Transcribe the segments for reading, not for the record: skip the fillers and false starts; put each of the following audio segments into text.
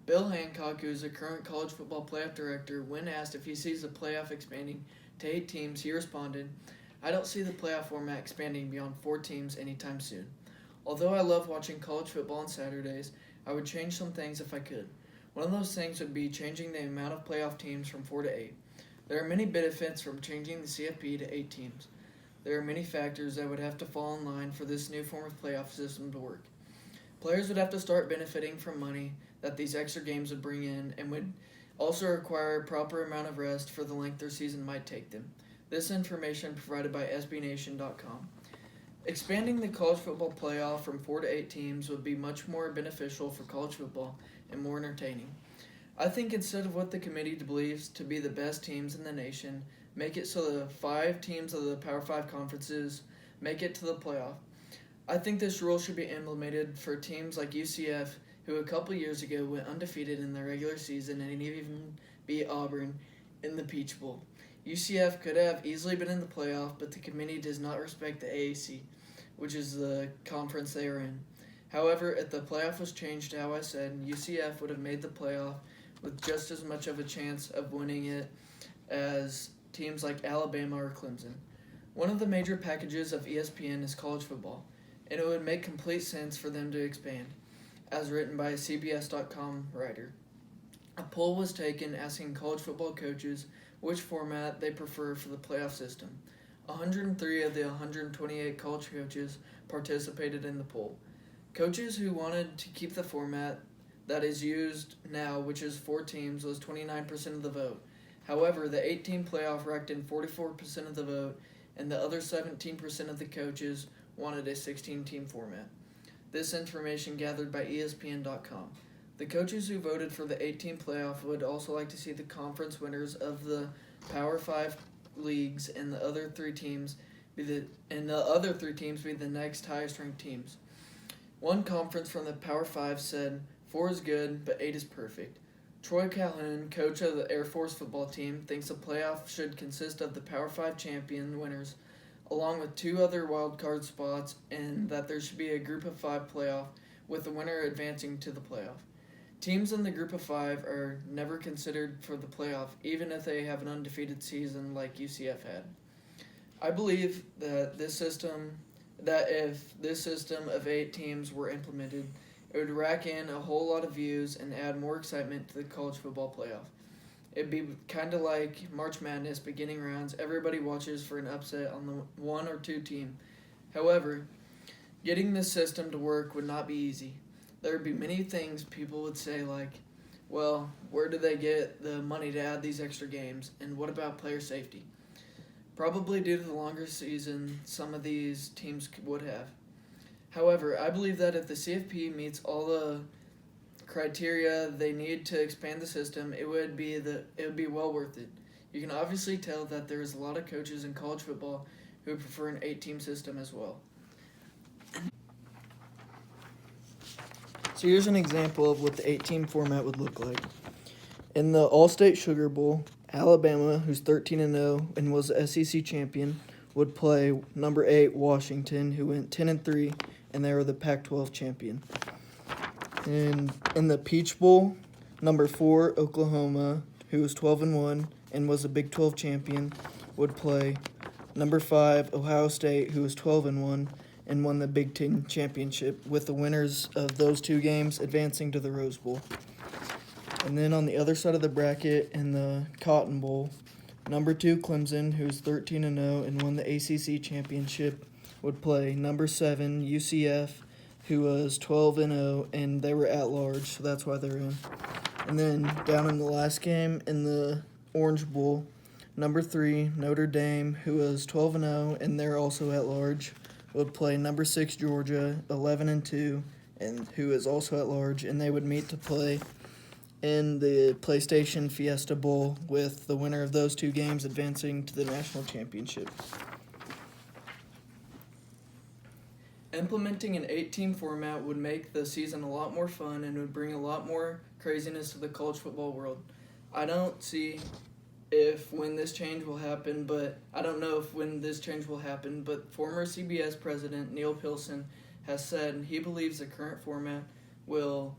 Bill Hancock, who is the current college football playoff director, when asked if he sees the playoff expanding to 8 teams, he responded, "I don't see the playoff format expanding beyond 4 teams anytime soon. Although I love watching college football on Saturdays, I would change some things if I could. One of those things would be changing the amount of playoff teams from 4 to 8. There are many benefits from changing the CFP to 8 teams. There are many factors that would have to fall in line for this new form of playoff system to work. Players would have to start benefiting from money that these extra games would bring in and would also require a proper amount of rest for the length their season might take them. This information provided by SBNation.com. Expanding the college football playoff from 4 to 8 teams would be much more beneficial for college football and more entertaining. I think instead of what the committee believes to be the best teams in the nation, make it so the 5 teams of the Power 5 conferences make it to the playoff. I think this rule should be implemented for teams like UCF, who a couple years ago went undefeated in the regular season and even beat Auburn in the Peach Bowl. UCF could have easily been in the playoff, but the committee does not respect the AAC, which is the conference they are in. However, if the playoff was changed to how I said, UCF would have made the playoff with just as much of a chance of winning it as teams like Alabama or Clemson. One of the major packages of ESPN is college football, and it would make complete sense for them to expand, as written by a CBS.com writer. A poll was taken asking college football coaches which format they prefer for the playoff system. 103 of the 128 college coaches participated in the poll. Coaches who wanted to keep the format that is used now, which is 4 teams, was 29% of the vote. However, the 8-team playoff racked in 44% of the vote, and the other 17% of the coaches wanted a 16-team format. This information gathered by ESPN.com. The coaches who voted for the 8-team playoff would also like to see the conference winners of the Power 5 leagues and the other 3 teams be the next highest ranked teams. One conference from the Power 5 said, 4 is good, but 8 is perfect. Troy Calhoun, coach of the Air Force football team, thinks the playoff should consist of the Power 5 champion winners, along with 2 other wild card spots, and that there should be a group of 5 playoff, with the winner advancing to the playoff. Teams in the group of 5 are never considered for the playoff, even if they have an undefeated season like UCF had. I believe that if this system of 8 teams were implemented, it would rack in a whole lot of views and add more excitement to the college football playoff. It'd be kind of like March Madness beginning rounds. Everybody watches for an upset on the 1 or 2 team. However, getting this system to work would not be easy. There would be many things people would say like, well, where do they get the money to add these extra games? And what about player safety? Probably due to the longer season, some of these teams would have. However, I believe that if the CFP meets all the criteria they need to expand the system, it would be well worth it. You can obviously tell that there is a lot of coaches in college football who prefer an 8-team system as well. So here's an example of what the 8-team format would look like. In the All-State Sugar Bowl, Alabama, who's 13-0 and was the SEC champion, would play number 8 Washington, who went 10-3, and they were the Pac-12 champion. And in the Peach Bowl, number 4 Oklahoma, who was 12-1 and was the Big 12 champion, would play number 5 Ohio State, who was 12-1 and won the Big Ten championship, with the winners of those 2 games advancing to the Rose Bowl. And then on the other side of the bracket, in the Cotton Bowl, number 2 Clemson, who's 13-0 and won the ACC championship, would play number 7 UCF, who was 12-0, and they were at large, so that's why they're in. And then down in the last game, in the Orange Bowl, number 3 Notre Dame, who was 12-0, and they're also at large, would play number 6 Georgia, 11-2, and who is also at large, and they would meet to play in the PlayStation Fiesta Bowl, with the winner of those 2 games advancing to the national championship. Implementing an 8-team format would make the season a lot more fun and would bring a lot more craziness to the college football world. I don't see when this change will happen, but former CBS president Neil Pilson has said he believes the current format will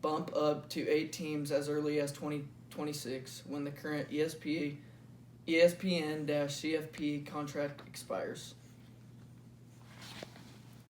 bump up to 8 teams as early as 2026 when the current ESPN-CFP contract expires.